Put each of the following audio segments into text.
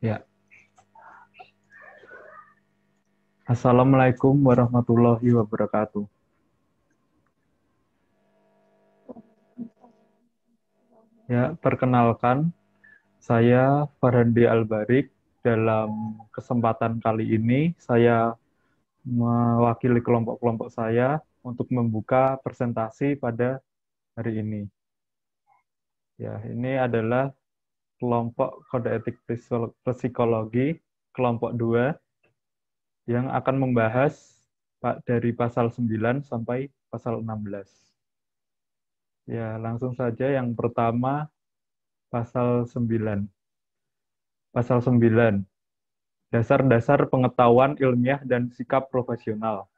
Ya, Assalamualaikum warahmatullahi wabarakatuh. Ya, perkenalkan, saya Farhandi Albarik. Dalam kesempatan kali ini, saya mewakili kelompok-kelompok saya untuk membuka presentasi pada hari ini. Ya, ini adalah kelompok kode etik psikologi, kelompok 2, yang akan membahas dari pasal 9 sampai pasal 16. Ya, langsung saja yang pertama, pasal 9. Pasal 9. Dasar-dasar pengetahuan ilmiah dan sikap profesional.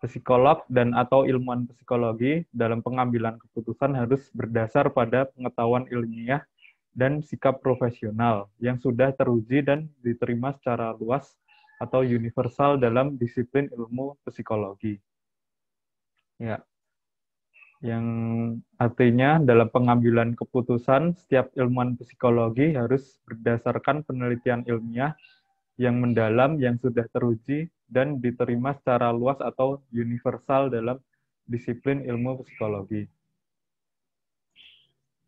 Psikolog dan atau ilmuwan psikologi dalam pengambilan keputusan harus berdasar pada pengetahuan ilmiah dan sikap profesional yang sudah teruji dan diterima secara luas atau universal dalam disiplin ilmu psikologi. Ya, yang artinya dalam pengambilan keputusan setiap ilmuwan psikologi harus berdasarkan penelitian ilmiah yang mendalam, yang sudah teruji, dan diterima secara luas atau universal dalam disiplin ilmu psikologi.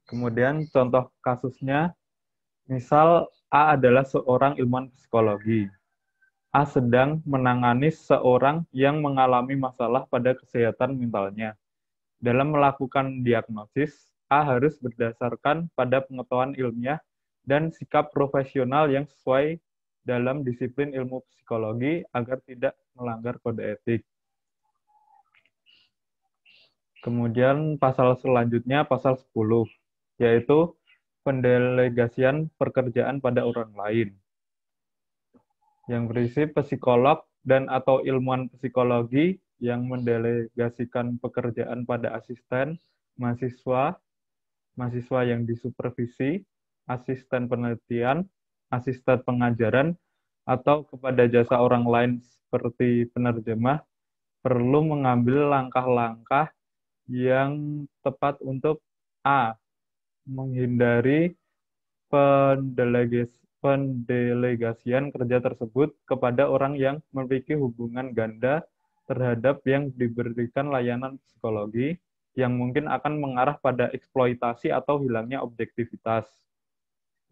Kemudian contoh kasusnya, misal A adalah seorang ilmuwan psikologi. A sedang menangani seorang yang mengalami masalah pada kesehatan mentalnya. Dalam melakukan diagnosis, A harus berdasarkan pada pengetahuan ilmiah dan sikap profesional yang sesuai dalam disiplin ilmu psikologi agar tidak melanggar kode etik. Kemudian pasal selanjutnya pasal 10, yaitu pendelegasian pekerjaan pada orang lain. Yang berisi psikolog dan atau ilmuwan psikologi yang mendelegasikan pekerjaan pada asisten, mahasiswa, mahasiswa yang disupervisi, asisten penelitian, asisten pengajaran, atau kepada jasa orang lain seperti penerjemah, perlu mengambil langkah-langkah yang tepat untuk A. Menghindari pendelegasian kerja tersebut kepada orang yang memiliki hubungan ganda terhadap yang diberikan layanan psikologi yang mungkin akan mengarah pada eksploitasi atau hilangnya objektivitas.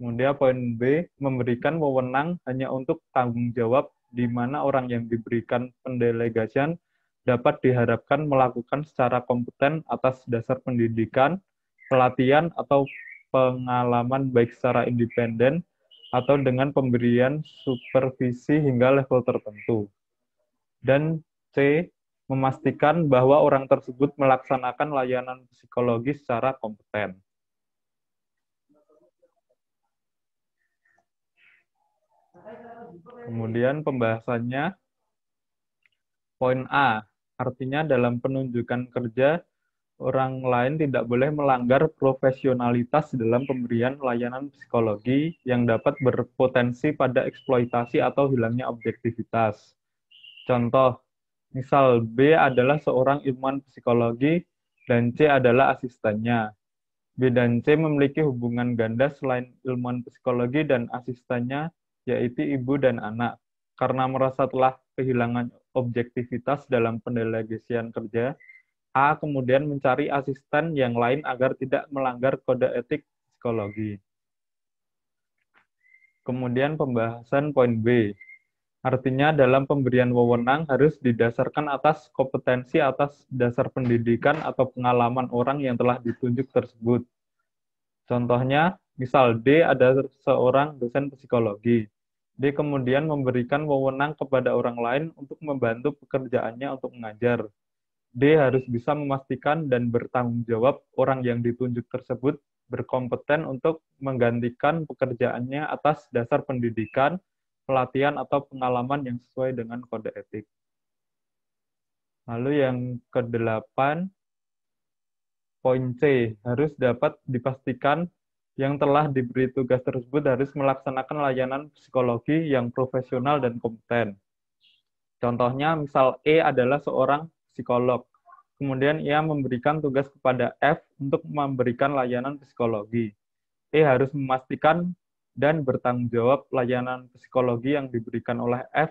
Kemudian poin B, memberikan wewenang hanya untuk tanggung jawab di mana orang yang diberikan pendelegasian dapat diharapkan melakukan secara kompeten atas dasar pendidikan, pelatihan, atau pengalaman baik secara independen atau dengan pemberian supervisi hingga level tertentu. Dan C, memastikan bahwa orang tersebut melaksanakan layanan psikologi secara kompeten. Kemudian pembahasannya, poin A, artinya dalam penunjukan kerja, orang lain tidak boleh melanggar profesionalitas dalam pemberian layanan psikologi yang dapat berpotensi pada eksploitasi atau hilangnya objektivitas. Contoh, misal B adalah seorang ilmuwan psikologi dan C adalah asistennya. B dan C memiliki hubungan ganda selain ilmuwan psikologi dan asistennya, yaitu ibu dan anak. Karena merasa telah kehilangan objektivitas dalam pendelegasian kerja, A kemudian mencari asisten yang lain agar tidak melanggar kode etik psikologi. Kemudian pembahasan poin B. Artinya dalam pemberian wewenang harus didasarkan atas kompetensi atas dasar pendidikan atau pengalaman orang yang telah ditunjuk tersebut. Contohnya, misal D ada seorang dosen psikologi. D kemudian memberikan wewenang kepada orang lain untuk membantu pekerjaannya untuk mengajar. D harus bisa memastikan dan bertanggung jawab orang yang ditunjuk tersebut berkompeten untuk menggantikan pekerjaannya atas dasar pendidikan, pelatihan, atau pengalaman yang sesuai dengan kode etik. Lalu yang kedelapan, poin C, harus dapat dipastikan yang telah diberi tugas tersebut harus melaksanakan layanan psikologi yang profesional dan kompeten. Contohnya, misal E adalah seorang psikolog. Kemudian ia memberikan tugas kepada F untuk memberikan layanan psikologi. E harus memastikan dan bertanggung jawab layanan psikologi yang diberikan oleh F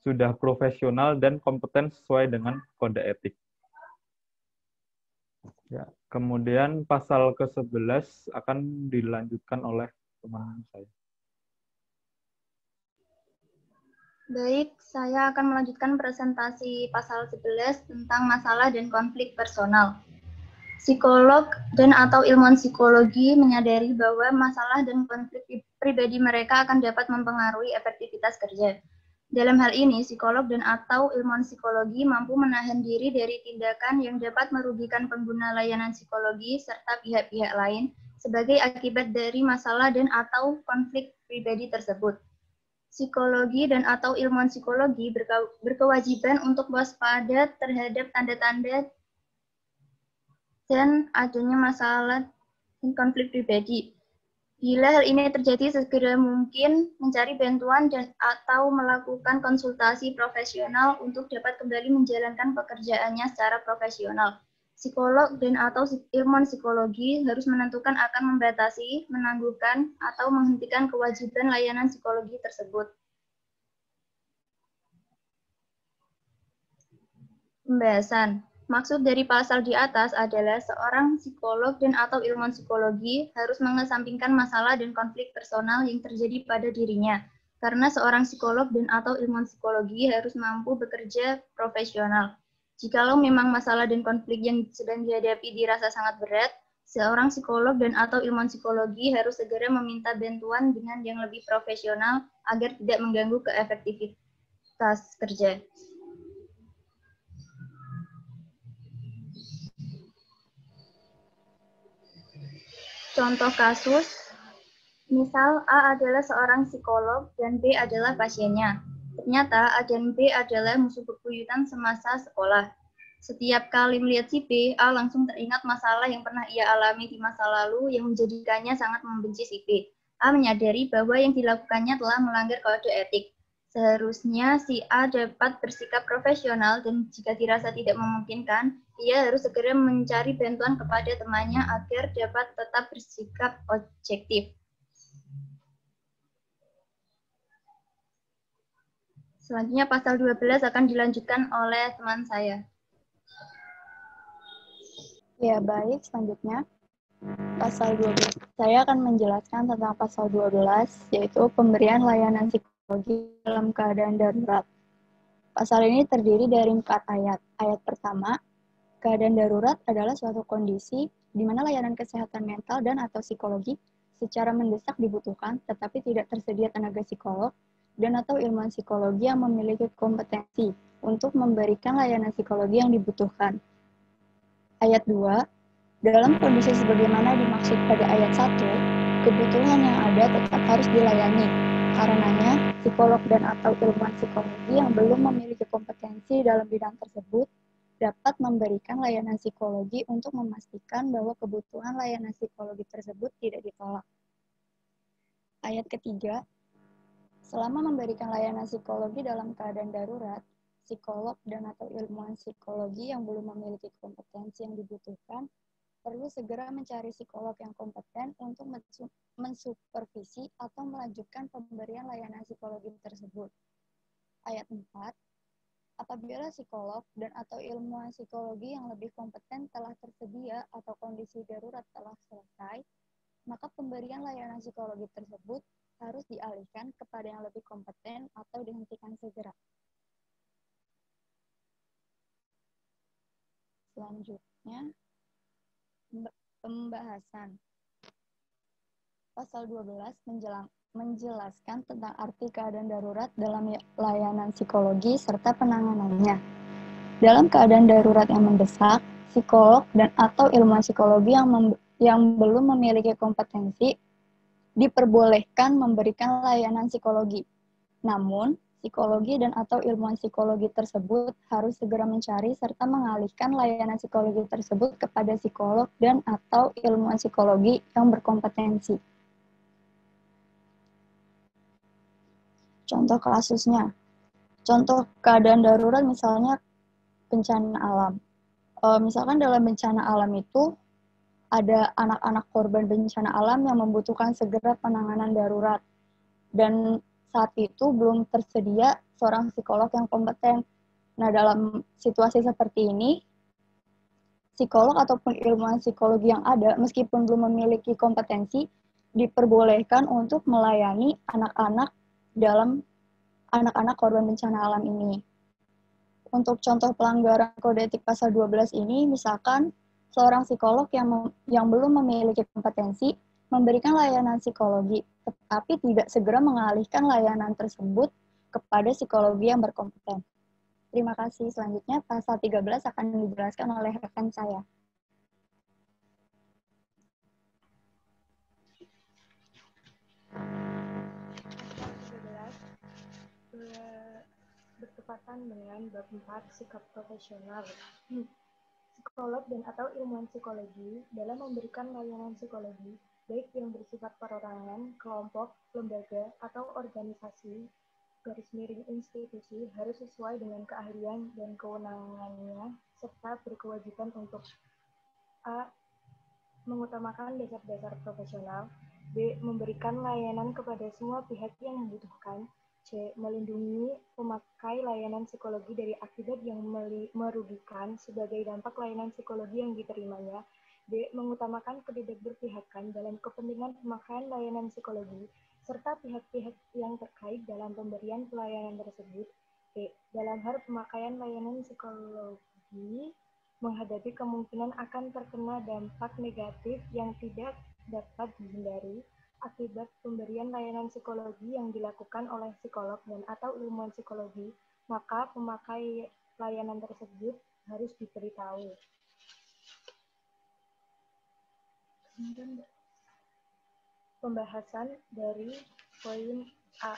sudah profesional dan kompeten sesuai dengan kode etik. Ya, kemudian pasal ke-11 akan dilanjutkan oleh teman saya. Baik, saya akan melanjutkan presentasi pasal 11 tentang masalah dan konflik personal. Psikolog dan atau ilmuwan psikologi menyadari bahwa masalah dan konflik pribadi mereka akan dapat mempengaruhi efektivitas kerja. Dalam hal ini, psikolog dan atau ilmuwan psikologi mampu menahan diri dari tindakan yang dapat merugikan pengguna layanan psikologi serta pihak-pihak lain sebagai akibat dari masalah dan atau konflik pribadi tersebut. Psikologi dan atau ilmuwan psikologi berkewajiban untuk waspada terhadap tanda-tanda dan adanya masalah dan konflik pribadi. Bila hal ini terjadi, segera mungkin mencari bantuan dan atau melakukan konsultasi profesional untuk dapat kembali menjalankan pekerjaannya secara profesional. Psikolog dan atau ilmuwan psikologi harus menentukan akan membatasi, menangguhkan, atau menghentikan kewajiban layanan psikologi tersebut. Pembahasan. Maksud dari pasal di atas adalah seorang psikolog dan atau ilmuwan psikologi harus mengesampingkan masalah dan konflik personal yang terjadi pada dirinya. Karena seorang psikolog dan atau ilmuwan psikologi harus mampu bekerja profesional. Jikalau memang masalah dan konflik yang sedang dihadapi dirasa sangat berat, seorang psikolog dan atau ilmuwan psikologi harus segera meminta bantuan dengan yang lebih profesional agar tidak mengganggu keefektivitas kerja. Contoh kasus, misal A adalah seorang psikolog dan B adalah pasiennya. Ternyata A dan B adalah musuh bebuyutan semasa sekolah. Setiap kali melihat si B, A langsung teringat masalah yang pernah ia alami di masa lalu yang menjadikannya sangat membenci si B. A menyadari bahwa yang dilakukannya telah melanggar kode etik. Seharusnya si A dapat bersikap profesional dan jika dirasa tidak memungkinkan, ia harus segera mencari bantuan kepada temannya agar dapat tetap bersikap objektif. Selanjutnya pasal 12 akan dilanjutkan oleh teman saya. Ya, baik. Selanjutnya, pasal 12. Saya akan menjelaskan tentang pasal 12, yaitu pemberian layanan psikologi dalam keadaan darurat. Pasal ini terdiri dari 4 ayat. Ayat pertama, keadaan darurat adalah suatu kondisi di mana layanan kesehatan mental dan atau psikologi secara mendesak dibutuhkan, tetapi tidak tersedia tenaga psikolog dan atau ilmuwan psikologi yang memiliki kompetensi untuk memberikan layanan psikologi yang dibutuhkan. Ayat 2, dalam kondisi sebagaimana dimaksud pada ayat 1, kebutuhan yang ada tetap harus dilayani. Karenanya, psikolog dan atau ilmuwan psikologi yang belum memiliki kompetensi dalam bidang tersebut dapat memberikan layanan psikologi untuk memastikan bahwa kebutuhan layanan psikologi tersebut tidak ditolak. Ayat ketiga, selama memberikan layanan psikologi dalam keadaan darurat, psikolog dan atau ilmuwan psikologi yang belum memiliki kompetensi yang dibutuhkan perlu segera mencari psikolog yang kompeten untuk mensupervisi atau melanjutkan pemberian layanan psikologi tersebut. Ayat 4, apabila psikolog dan atau ilmuwan psikologi yang lebih kompeten telah tersedia atau kondisi darurat telah selesai, maka pemberian layanan psikologi tersebut harus dialihkan kepada yang lebih kompeten atau dihentikan segera. Selanjutnya, pembahasan. Pasal 12 menjelaskan tentang arti keadaan darurat dalam layanan psikologi serta penanganannya. Dalam keadaan darurat yang mendesak, psikolog dan atau ilmuwan psikologi yang belum memiliki kompetensi diperbolehkan memberikan layanan psikologi. Namun, psikologi dan atau ilmuwan psikologi tersebut harus segera mencari serta mengalihkan layanan psikologi tersebut kepada psikolog dan atau ilmuwan psikologi yang berkompetensi. Contoh kasusnya, contoh keadaan darurat misalnya bencana alam. Misalkan dalam bencana alam itu ada anak-anak korban bencana alam yang membutuhkan segera penanganan darurat. Dan saat itu belum tersedia seorang psikolog yang kompeten. Nah, dalam situasi seperti ini, psikolog ataupun ilmuwan psikologi yang ada, meskipun belum memiliki kompetensi, diperbolehkan untuk melayani anak-anak korban bencana alam ini. Untuk contoh pelanggaran kode etik pasal 12 ini, misalkan seorang psikolog yang belum memiliki kompetensi memberikan layanan psikologi, tetapi tidak segera mengalihkan layanan tersebut kepada psikologi yang berkompeten. Terima kasih. Selanjutnya, pasal 13 akan dijelaskan oleh rekan saya. Bertepatan dengan bab 4 sikap profesional. Psikolog dan atau ilmuwan psikologi dalam memberikan layanan psikologi, baik yang bersifat perorangan, kelompok, lembaga, atau organisasi, institusi, harus sesuai dengan keahlian dan kewenangannya, serta berkewajiban untuk A. Mengutamakan dasar-dasar profesional, B. Memberikan layanan kepada semua pihak yang membutuhkan, C. Melindungi pemakai layanan psikologi dari akibat yang merugikan sebagai dampak layanan psikologi yang diterimanya, D. Mengutamakan ketidakberpihakan dalam kepentingan pemakaian layanan psikologi, serta pihak-pihak yang terkait dalam pemberian pelayanan tersebut, E. Dalam hal pemakaian layanan psikologi, menghadapi kemungkinan akan terkena dampak negatif yang tidak dapat dihindari akibat pemberian layanan psikologi yang dilakukan oleh psikolog dan atau ilmuwan psikologi, maka pemakai layanan tersebut harus diberitahu. Pembahasan dari poin A.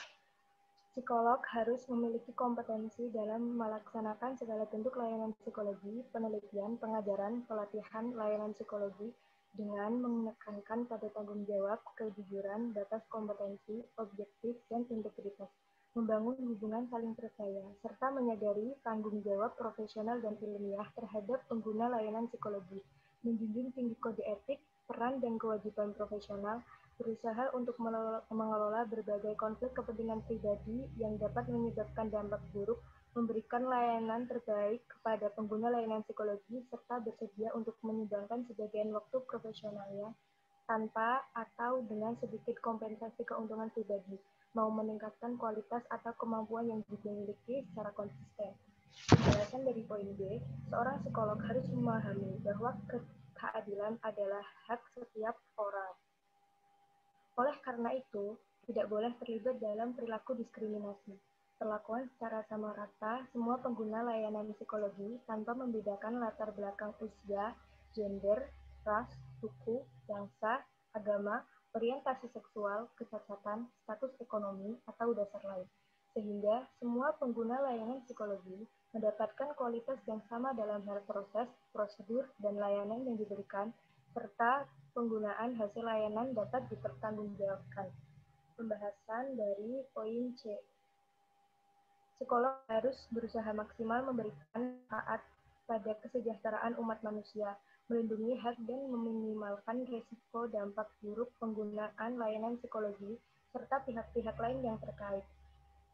Psikolog harus memiliki kompetensi dalam melaksanakan segala bentuk layanan psikologi, penelitian, pengajaran, pelatihan layanan psikologi, dengan menekankan pada tanggung jawab, kejujuran, batas kompetensi, objektif, dan integritas, membangun hubungan saling percaya, serta menyadari tanggung jawab profesional dan ilmiah terhadap pengguna layanan psikologi, menjunjung tinggi kode etik, peran dan kewajiban profesional, berusaha untuk mengelola berbagai konflik kepentingan pribadi yang dapat menyebabkan dampak buruk, memberikan layanan terbaik kepada pengguna layanan psikologi, serta bersedia untuk menyumbangkan sebagian waktu profesionalnya tanpa atau dengan sedikit kompensasi keuntungan pribadi, mau meningkatkan kualitas atau kemampuan yang dimiliki secara konsisten. Penjelasan dari poin B, seorang psikolog harus memahami bahwa keadilan adalah hak setiap orang. Oleh karena itu, tidak boleh terlibat dalam perilaku diskriminasi. Perlakuan secara sama rata semua pengguna layanan psikologi tanpa membedakan latar belakang usia, gender, ras, suku, bangsa, agama, orientasi seksual, kecacatan, status ekonomi, atau dasar lain. Sehingga semua pengguna layanan psikologi mendapatkan kualitas yang sama dalam hal proses, prosedur, dan layanan yang diberikan, serta penggunaan hasil layanan dapat dipertanggungjawabkan. Pembahasan dari poin C. Psikolog harus berusaha maksimal memberikan manfaat pada kesejahteraan umat manusia, melindungi hak dan meminimalkan risiko dampak buruk penggunaan layanan psikologi, serta pihak-pihak lain yang terkait.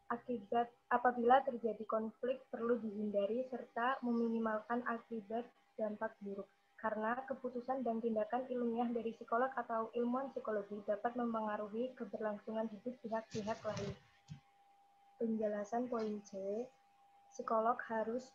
Akibat apabila terjadi konflik perlu dihindari serta meminimalkan akibat dampak buruk, karena keputusan dan tindakan ilmiah dari psikolog atau ilmuwan psikologi dapat mempengaruhi keberlangsungan hidup pihak-pihak lain. Penjelasan poin C, psikolog harus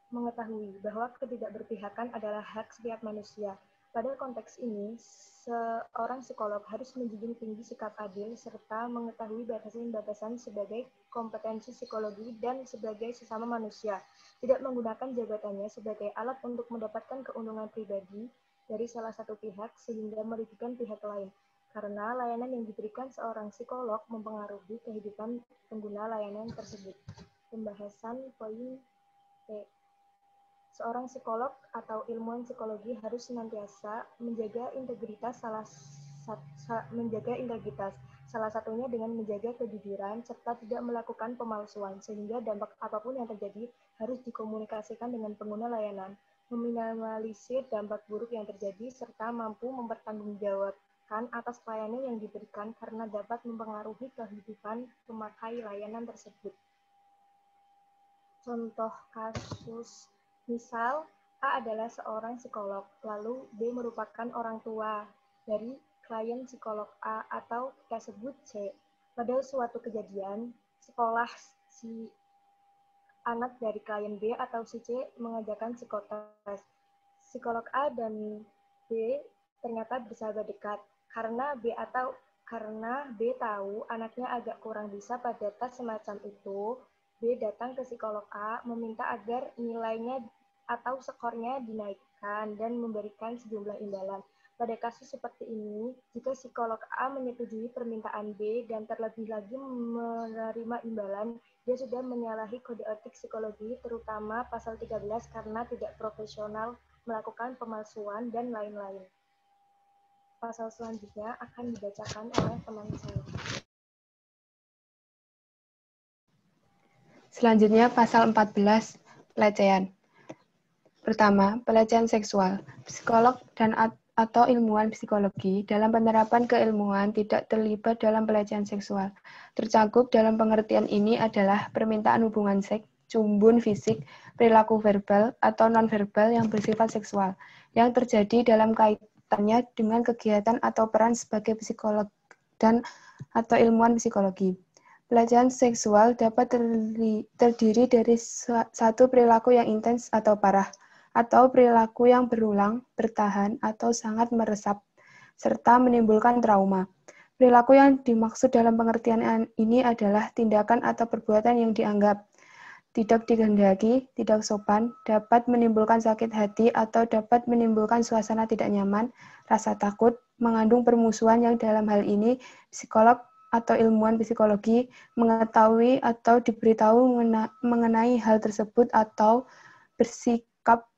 mengetahui bahwa ketidakberpihakan adalah hak setiap manusia. Pada konteks ini, seorang psikolog harus menjunjung tinggi sikap adil serta mengetahui batasan-batasan sebagai kompetensi psikologi dan sebagai sesama manusia, tidak menggunakan jabatannya sebagai alat untuk mendapatkan keuntungan pribadi dari salah satu pihak sehingga merugikan pihak lain. Karena layanan yang diberikan seorang psikolog mempengaruhi kehidupan pengguna layanan tersebut. Pembahasan poin E. Seorang psikolog atau ilmuwan psikologi harus senantiasa menjaga integritas, salah satunya dengan menjaga kejujuran serta tidak melakukan pemalsuan, sehingga dampak apapun yang terjadi harus dikomunikasikan dengan pengguna layanan. meminimalisir dampak buruk yang terjadi, serta mampu mempertanggungjawabkan atas pelayanan yang diberikan karena dapat mempengaruhi kehidupan pemakai layanan tersebut. Contoh kasus, misal A adalah seorang psikolog, lalu B merupakan orang tua dari klien psikolog A atau kita sebut C. Pada suatu kejadian, sekolah si anak dari klien B atau si C mengajarkan psikotes. Psikolog A dan B ternyata bersahabat dekat karena B tahu anaknya agak kurang bisa pada tes semacam itu. B datang ke psikolog A meminta agar nilainya atau skornya dinaikkan dan memberikan sejumlah imbalan. Pada kasus seperti ini, jika psikolog A menyetujui permintaan B dan terlebih lagi menerima imbalan, dia sudah menyalahi kode etik psikologi, terutama pasal 13 karena tidak profesional, melakukan pemalsuan, dan lain-lain. Pasal selanjutnya akan dibacakan oleh teman saya. Selanjutnya pasal 14, pelecehan. Pertama, pelecehan seksual. Psikolog dan atau ilmuwan psikologi dalam penerapan keilmuan tidak terlibat dalam pelecehan seksual. Tercakup dalam pengertian ini adalah permintaan hubungan seks, cumbun fisik, perilaku verbal atau nonverbal yang bersifat seksual, yang terjadi dalam kaitannya dengan kegiatan atau peran sebagai psikolog dan atau ilmuwan psikologi. Pelecehan seksual dapat terdiri dari satu perilaku yang intens atau parah, atau perilaku yang berulang, bertahan, atau sangat meresap, serta menimbulkan trauma. Perilaku yang dimaksud dalam pengertian ini adalah tindakan atau perbuatan yang dianggap tidak dikehendaki, tidak sopan, dapat menimbulkan sakit hati, atau dapat menimbulkan suasana tidak nyaman, rasa takut, mengandung permusuhan yang dalam hal ini psikolog atau ilmuwan psikologi mengetahui atau diberitahu mengenai hal tersebut atau bersikap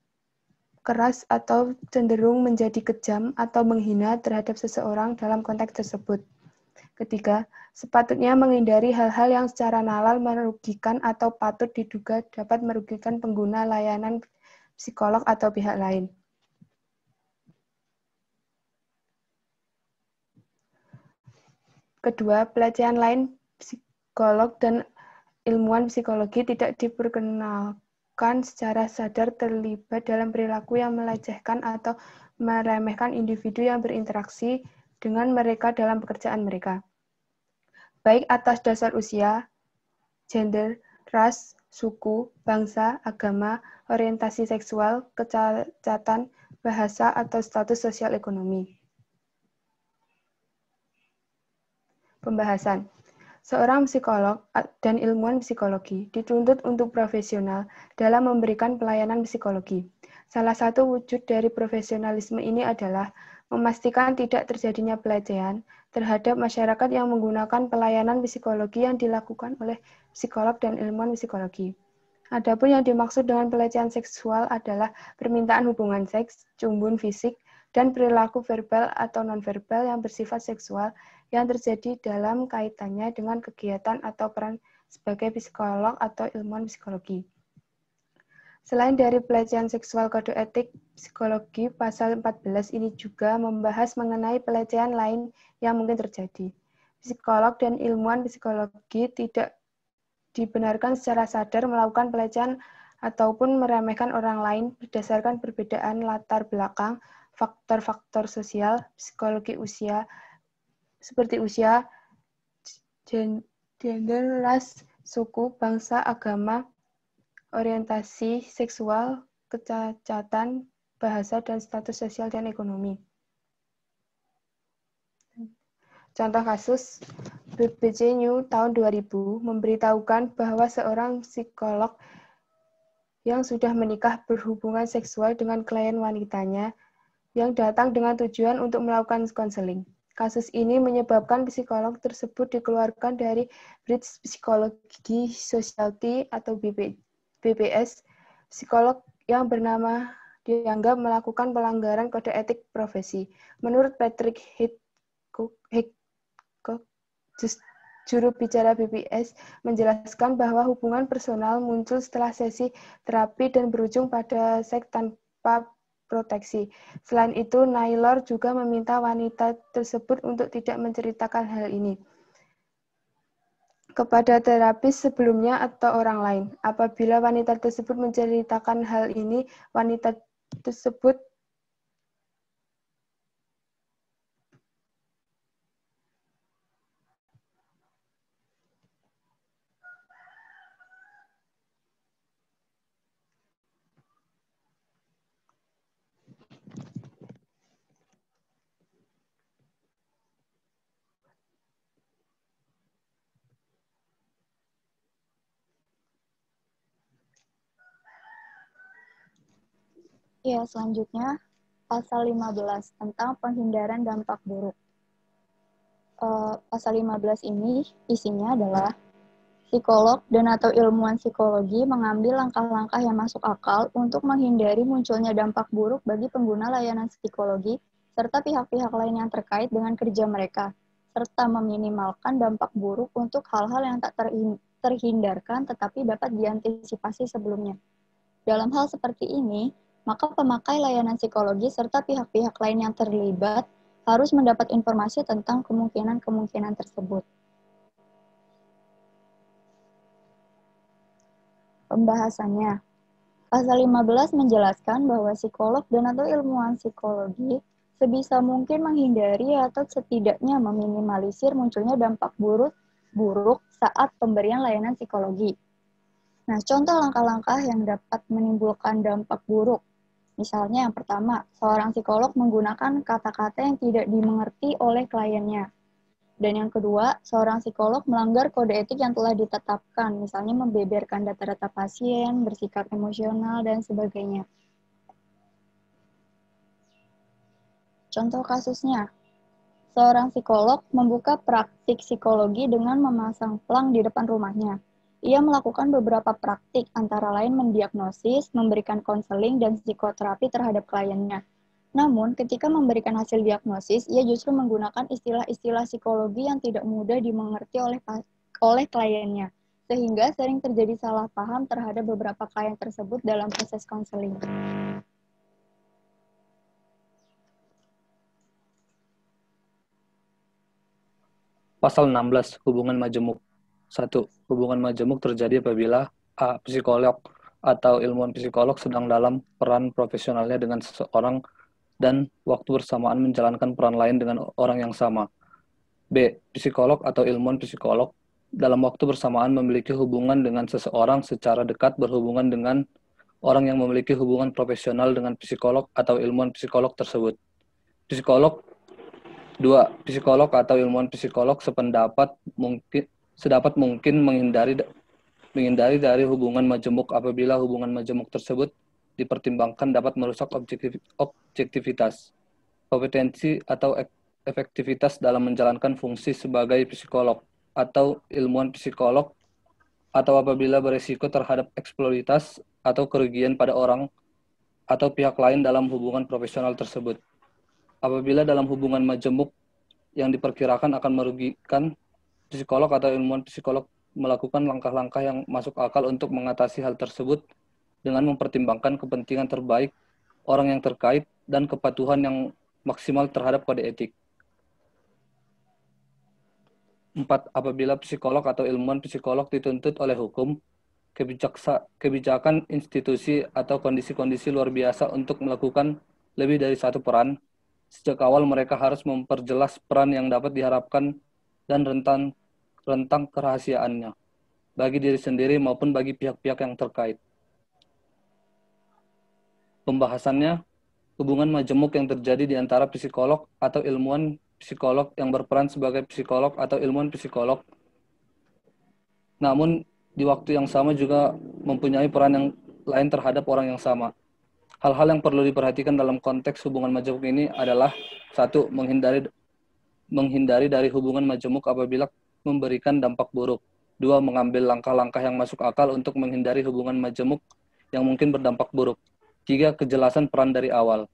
keras atau cenderung menjadi kejam atau menghina terhadap seseorang dalam konteks tersebut. Ketiga, sepatutnya menghindari hal-hal yang secara nalar merugikan atau patut diduga dapat merugikan pengguna layanan psikolog atau pihak lain. Kedua, pelecehan lain psikolog dan ilmuwan psikologi tidak diperkenalkan secara sadar terlibat dalam perilaku yang melecehkan atau meremehkan individu yang berinteraksi dengan mereka dalam pekerjaan mereka, baik atas dasar usia, gender, ras, suku, bangsa, agama, orientasi seksual, kecacatan, bahasa, atau status sosial ekonomi. Pembahasan. Seorang psikolog dan ilmuwan psikologi dituntut untuk profesional dalam memberikan pelayanan psikologi. Salah satu wujud dari profesionalisme ini adalah memastikan tidak terjadinya pelecehan terhadap masyarakat yang menggunakan pelayanan psikologi yang dilakukan oleh psikolog dan ilmuwan psikologi. Adapun yang dimaksud dengan pelecehan seksual adalah permintaan hubungan seks, cumbun fisik, dan perilaku verbal atau nonverbal yang bersifat seksual yang terjadi dalam kaitannya dengan kegiatan atau peran sebagai psikolog atau ilmuwan psikologi. Selain dari pelecehan seksual, kode etik psikologi pasal 14 ini juga membahas mengenai pelecehan lain yang mungkin terjadi. Psikolog dan ilmuwan psikologi tidak dibenarkan secara sadar melakukan pelecehan ataupun meremehkan orang lain berdasarkan perbedaan latar belakang, faktor-faktor sosial, psikologi usia, seperti usia, gender, ras, suku, bangsa, agama, orientasi seksual, kecacatan, bahasa, dan status sosial dan ekonomi. Contoh kasus, BBC News tahun 2000 memberitahukan bahwa seorang psikolog yang sudah menikah berhubungan seksual dengan klien wanitanya yang datang dengan tujuan untuk melakukan konseling. Kasus ini menyebabkan psikolog tersebut dikeluarkan dari British Psychology Society atau BPS. Psikolog yang bernama dianggap melakukan pelanggaran kode etik profesi. Menurut Patrick Hitchcock, juru bicara BPS, menjelaskan bahwa hubungan personal muncul setelah sesi terapi dan berujung pada seks tanpa proteksi. Selain itu, Naylor juga meminta wanita tersebut untuk tidak menceritakan hal ini kepada terapis sebelumnya atau orang lain. Apabila wanita tersebut menceritakan hal ini, wanita tersebut Ya, selanjutnya pasal 15 tentang penghindaran dampak buruk. Pasal 15 ini isinya adalah psikolog dan atau ilmuwan psikologi mengambil langkah-langkah yang masuk akal untuk menghindari munculnya dampak buruk bagi pengguna layanan psikologi serta pihak-pihak lain yang terkait dengan kerja mereka, serta meminimalkan dampak buruk untuk hal-hal yang tak terhindarkan tetapi dapat diantisipasi sebelumnya. Dalam hal seperti ini, maka pemakai layanan psikologi serta pihak-pihak lain yang terlibat harus mendapat informasi tentang kemungkinan-kemungkinan tersebut. Pembahasannya, pasal 15 menjelaskan bahwa psikolog dan atau ilmuwan psikologi sebisa mungkin menghindari atau setidaknya meminimalisir munculnya dampak buruk saat pemberian layanan psikologi. Nah, contoh langkah-langkah yang dapat menimbulkan dampak buruk. Misalnya yang pertama, seorang psikolog menggunakan kata-kata yang tidak dimengerti oleh kliennya. Dan yang kedua, seorang psikolog melanggar kode etik yang telah ditetapkan, misalnya membeberkan data-data pasien, bersikap emosional, dan sebagainya. Contoh kasusnya, seorang psikolog membuka praktik psikologi dengan memasang pelang di depan rumahnya. Ia melakukan beberapa praktik, antara lain mendiagnosis, memberikan konseling, dan psikoterapi terhadap kliennya. Namun, ketika memberikan hasil diagnosis, ia justru menggunakan istilah-istilah psikologi yang tidak mudah dimengerti oleh kliennya, sehingga sering terjadi salah paham terhadap beberapa klien tersebut dalam proses konseling. Pasal 16, hubungan majemuk. 1. Hubungan majemuk terjadi apabila A. Psikolog atau ilmuwan psikolog sedang dalam peran profesionalnya dengan seseorang dan waktu bersamaan menjalankan peran lain dengan orang yang sama. B. Psikolog atau ilmuwan psikolog dalam waktu bersamaan memiliki hubungan dengan seseorang secara dekat berhubungan dengan orang yang memiliki hubungan profesional dengan psikolog atau ilmuwan psikolog tersebut. Psikolog 2. Psikolog atau ilmuwan psikolog sedapat mungkin menghindari dari hubungan majemuk apabila hubungan majemuk tersebut dipertimbangkan dapat merusak objektivitas, kompetensi atau efektivitas dalam menjalankan fungsi sebagai psikolog atau ilmuwan psikolog, atau apabila beresiko terhadap eksploitasi atau kerugian pada orang atau pihak lain dalam hubungan profesional tersebut. Apabila dalam hubungan majemuk yang diperkirakan akan merugikan, psikolog atau ilmuwan psikolog melakukan langkah-langkah yang masuk akal untuk mengatasi hal tersebut dengan mempertimbangkan kepentingan terbaik orang yang terkait dan kepatuhan yang maksimal terhadap kode etik. 4. Apabila psikolog atau ilmuwan psikolog dituntut oleh hukum, kebijakan institusi atau kondisi-kondisi luar biasa untuk melakukan lebih dari satu peran, sejak awal mereka harus memperjelas peran yang dapat diharapkan dan rentang kerahasiaannya, bagi diri sendiri maupun bagi pihak-pihak yang terkait. Pembahasannya, hubungan majemuk yang terjadi di antara psikolog atau ilmuwan psikolog yang berperan sebagai psikolog atau ilmuwan psikolog, namun di waktu yang sama juga mempunyai peran yang lain terhadap orang yang sama. Hal-hal yang perlu diperhatikan dalam konteks hubungan majemuk ini adalah 1. Menghindari dari hubungan majemuk apabila memberikan dampak buruk. 2. Mengambil langkah-langkah yang masuk akal untuk menghindari hubungan majemuk yang mungkin berdampak buruk. 3. Kejelasan peran dari awal.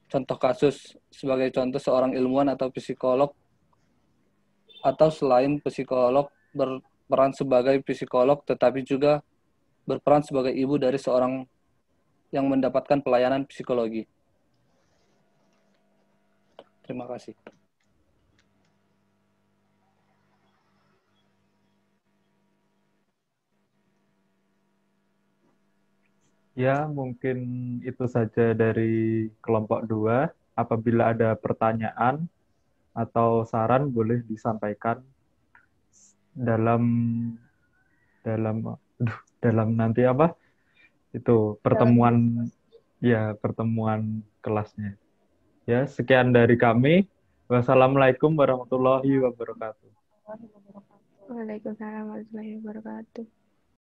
Contoh kasus, sebagai contoh seorang ilmuwan atau psikolog atau selain psikolog berperan sebagai psikolog tetapi juga berperan sebagai ibu dari seorang yang mendapatkan pelayanan psikologi. Terima kasih. Ya, mungkin itu saja dari kelompok 2. Apabila ada pertanyaan atau saran boleh disampaikan dalam dalam dalam nanti apa? Itu pertemuan pertemuan kelasnya. Ya, sekian dari kami. Wassalamualaikum warahmatullahi wabarakatuh. Waalaikumsalam warahmatullahi wabarakatuh.